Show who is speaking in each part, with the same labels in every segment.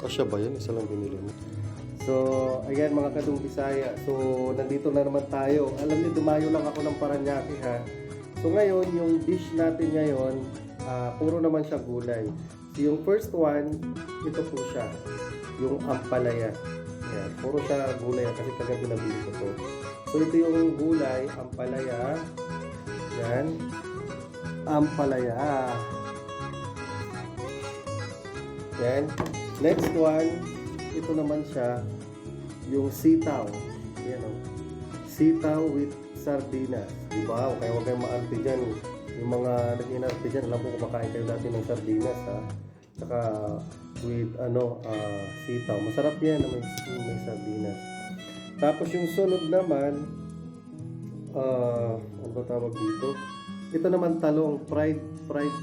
Speaker 1: Kasya ba yun? Isa lang binili mo. So, ayan mga kadong Bisaya. So, nandito na naman tayo. Alam niyo, dumayo lang ako ng Paranaque ha. So, ngayon, yung dish natin ngayon, puro naman siya gulay. So, yung first one, ito po siya. Yung ampalaya. Ayan, puro siya gulay kasi kagabi nabili ko to. So, ito yung gulay, ampalaya. Yan. Ampalaya. Yan. Next one, ito naman siya, yung sitaw. Yan o. Sitaw with sardinas. Diba? Kaya huwag kayong maarte dyan. Yung mga nag-inarte dyan, alam ko kumakain kayo dati ng sardinas ha. Saka with sitaw. Masarap yan na may sardinas. Tapos yung sunod naman, ano ba tawag dito? Ito naman talong, fried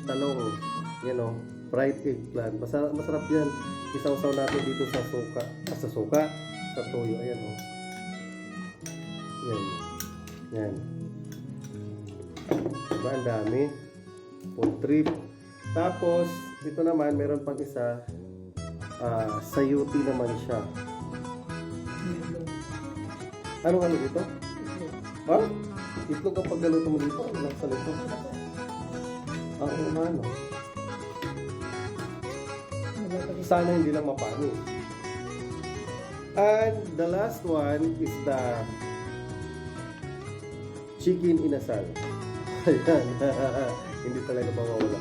Speaker 1: talong. Yan o. Fried eggplant. Masarap yan. Isaw-saw natin dito sa suka. Sa toyo. Ayan o. Yan. Yan. Diba? Ang dami. Food trip. Tapos, ito naman, meron pang isa. Sayuti naman siya. Anong ano dito? Ha? Itlog ang paggaluto mo dito? Ilang sa lito? Ano? Sana hindi lang mapanis. And the last one is the chicken inasal. Ayan. Hindi talaga mawawala.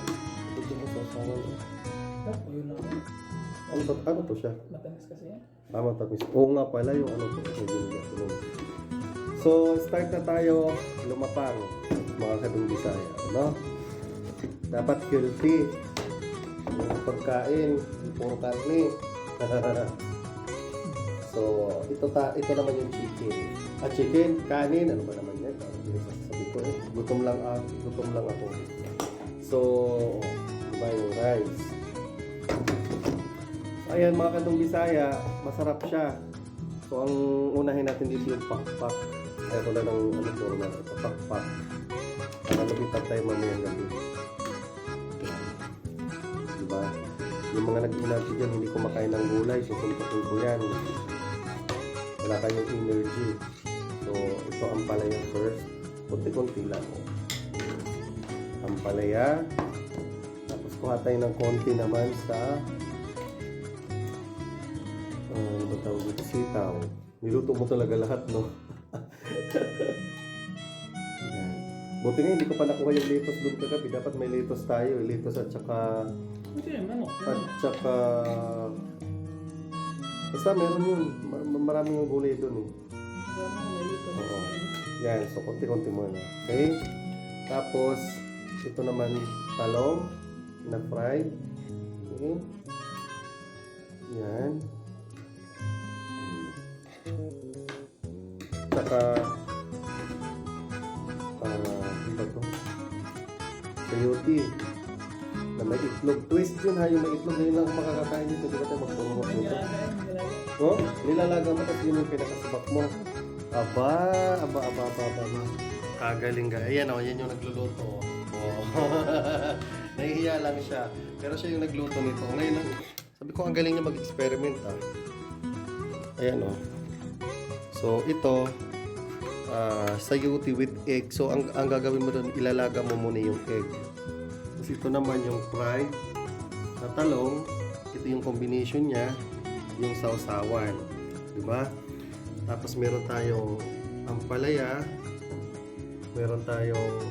Speaker 1: Ito mo sa sawan. Ano to siya?
Speaker 2: Matamis kasi yan.
Speaker 1: Matamis. Oo nga pala yung ano to. So, start na tayo lumapang mga kadong Bisaya. No? Dapat healthy. Yung pagkain, puro karne. So, ito naman yung chicken. Chicken, kanin, ano ba naman yan? Sabi ko gutom lang ako. So, diba yung rice. So, ayan mga kadong Bisaya, masarap siya. So, ang unahin natin dito yung pakpak. Ayaw ko na ng puro na ito, pakpak. Para lumitan tayo mamayang gabi. Diba? Yung mga nag-inati dyan, hindi kumakain ng gulay, susuntukin ko yan. Wala kayong energy. So, ito ang palaya first. Kunti-kunti lang. Ang palaya. Tapos kuha tayo ng konti naman sa ano ba tawag dito? Sitaw. Niluto mo talaga lahat, no? Buti nga, hindi ko pa nakuha yung lettuce doon kagabi. Dapat may lettuce tayo. Lettuce at saka basta meron yun. Maraming yung gulay doon eh. Oo. Yan. So, konti-konti muna. Okay? Tapos, ito naman talong na fried. Okay? Yan. Saka ano to? Sayuti na may itlog. Twist yun ha, yung may itlog na yun lang makakakain dito. Di ba tayo magpurumot nito? Oh, nilalaga mo tapos yun yung pinakasabak mo. Aba. Kagaling ka. Ayan o, yan yung nagluluto. Oh. Nahihiya lang siya. Pero siya yung nagluto nito. Ngayon, sabi ko ang galing niya mag-experiment ha. Ayan o. So, ito, sayuti with egg. So, ang gagawin mo doon, ilalaga mo muna yung egg. Tapos ito naman yung fried na talong. Ito yung combination niya, yung sausawan. Diba? Tapos meron tayong ampalaya. Meron tayong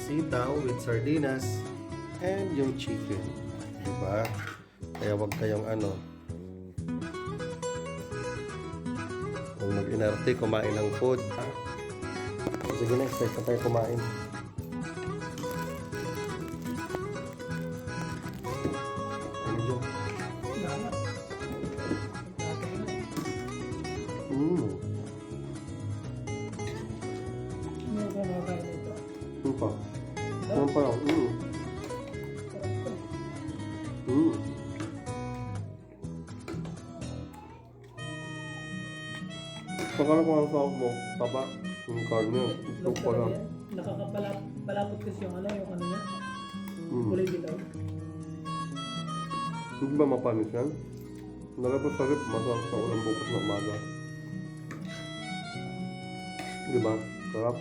Speaker 1: sitaw with sardinas. And yung chicken. Diba? Kaya wag kayong kung mag-inarte, kumain ng food. Sige na, start na tayo kumain. Medyo. Ano pa? Ano pa lang? Pakala kung ang sahog mo, taba, yung karne, itlog pa lang.
Speaker 2: Nakakapalapot kasi yung ano niya. Kulay dilaw.
Speaker 1: Hindi ba mapanis yan? Nalabas sa rip, masarap sa ulam bukas na umaga. Diba? Sarap.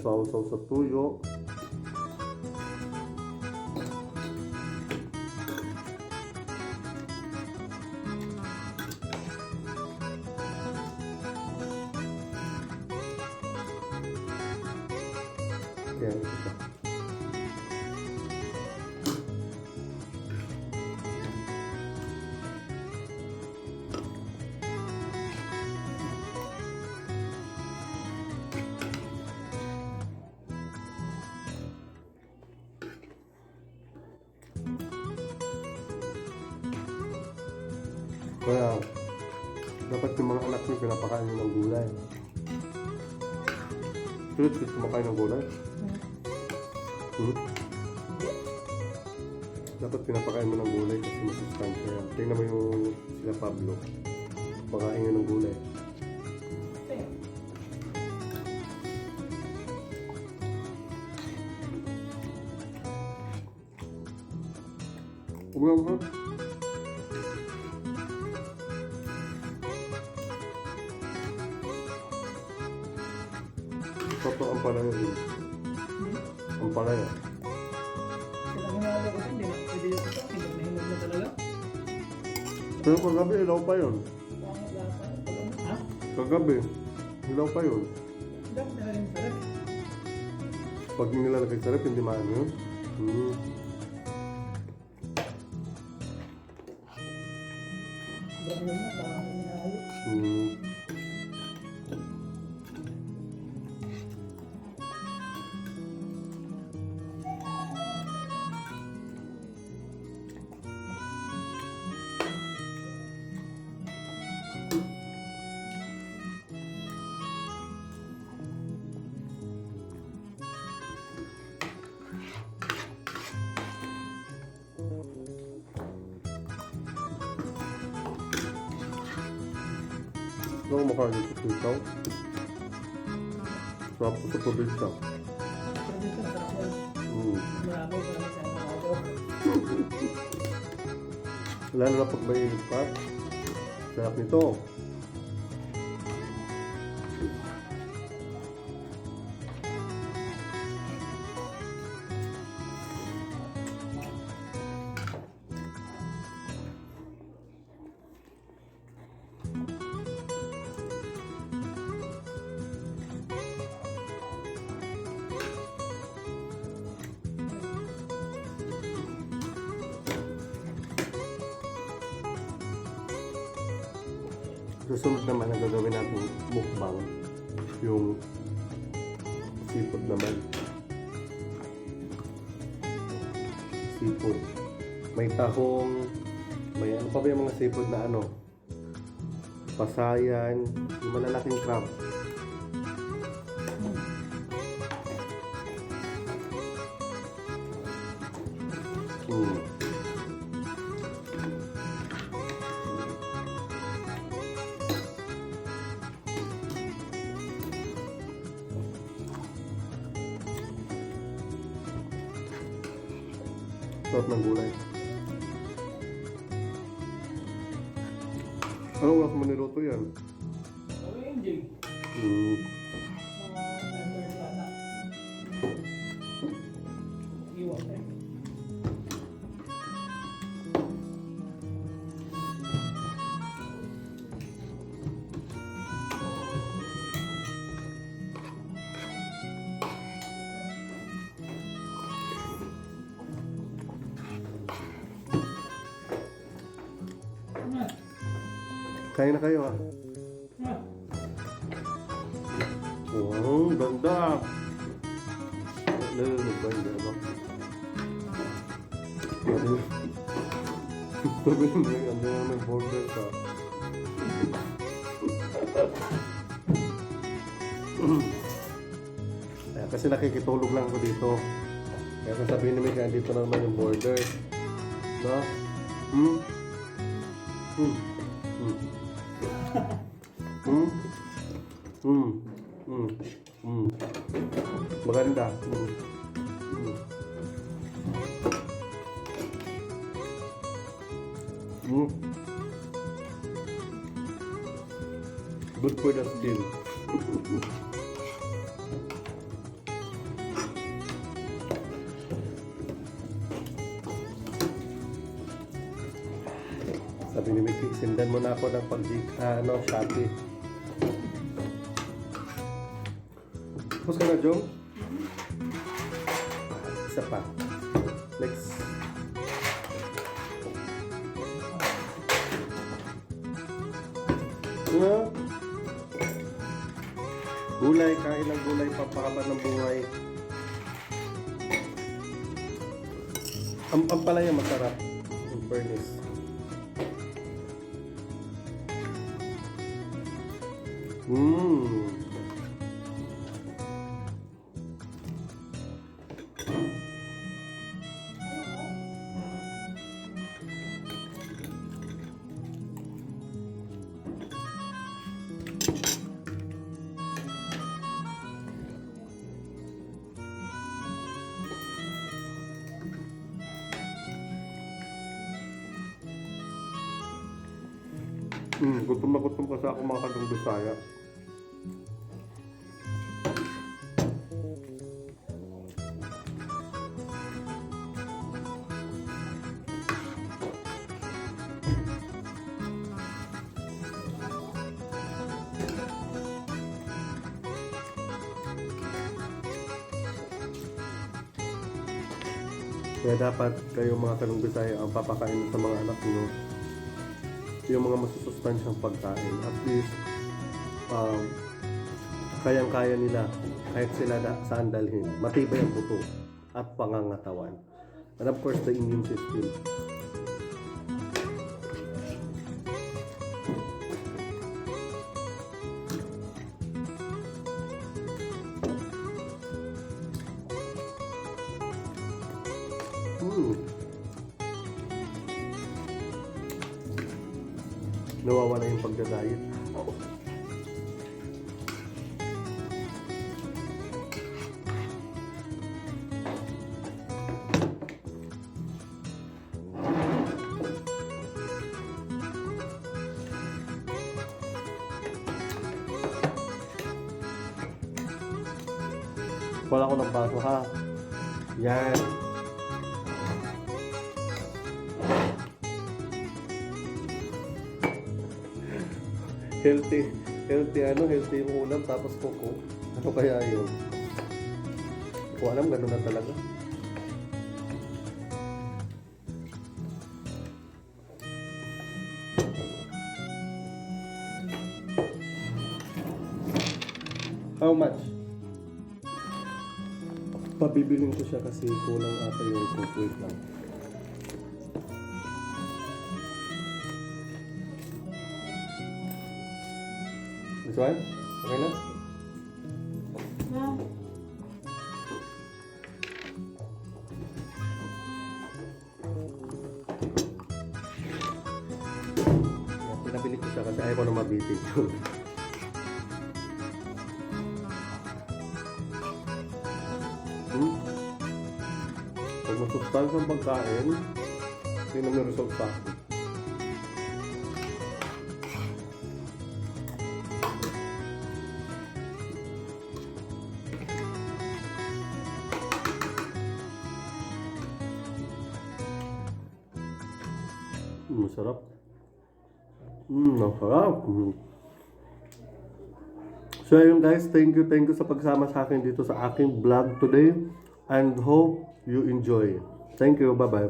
Speaker 1: Saw-saw sa tuyo. Yan, ito. Kaya, dapat yung mga anak nyo pinapakain nyo ng gulay. Sulit kumakain ng gulay. Dapat pinapakain mo ng gulay kasi masustansya yan. Tingnan mo yung sila Pablo. Pakain nyo ng gulay. Umaw ha? Toto ang palaya din. Ang palaya.
Speaker 2: Kaya hinalo ko hindi na. Pwede yung ito. Hinog na talaga.
Speaker 1: Pero kagabi, ilaw pa yun.
Speaker 2: Pangit lasa. Ha?
Speaker 1: Kagabi, ilaw pa yun.
Speaker 2: Dapat na rin sarap.
Speaker 1: Pag nilalagay sa rep, hindi maano yun.
Speaker 2: Brown na. Parang hinalo.
Speaker 1: Ano kumakain dito sa ikaw? Sarap ko sa probinsya.
Speaker 2: Probinsya, masarap yan. Marami sa mga ako.
Speaker 1: Lalo na pag may init pa. Sarap nito. Susunod naman na gagawin natin mukbang yung seafood naman. Seafood. May tahong, may ano pa ba yung mga seafood na ano? Pasayan, yung malalaking crab. Sarap ng gulay. Ano oras mo niluto yan?
Speaker 2: Ending. Mga member sana. Iwan eh.
Speaker 1: Kain na kayo ah. Wow, ganda. Nalulog ba yung ganda? Sabi mo yung ganda na may border ka. Kasi nakikitulog lang ko dito. Kaya sasabihin namin kaya dito na naman yung border. No? Maganda. Good for the skin. Sabi ni Mickey, sindan mo na ako ng Shopee. Tapos ka na, Jong? Isa pa. Next. Gulay, kain ng gulay, pampahaba ng buhay. Ang pampalaya masarap. In fairness. Gutom na gutom kasi ako mga kadong Bisaya. Kaya dapat kayo mga kadong Bisaya ang papakain sa mga anak niyo yung mga masusustansyang pagkain. At least, kayang-kaya nila kahit sila saan dalhin. Matibay ang buto at pangangatawan. And of course, the immune system. Nawawala yung pagdadayet. Wala ko ng baso ha. Yan. Healthy yung ulam tapos kuko. Ano kaya yun? Hindi ko alam, gano'n na talaga. How much? Pabibilin ko siya kasi kulang ata yung cook. Wait lang. This one? Okay na? Pinabili ko siya kasi ayaw ko na mabitig. Pag masustansang pagkain, yun ang result sa akin. Masarap. Masarap. So ayun guys, thank you sa pagsama sa akin dito sa aking vlog today and hope you enjoy. Thank you, bye bye.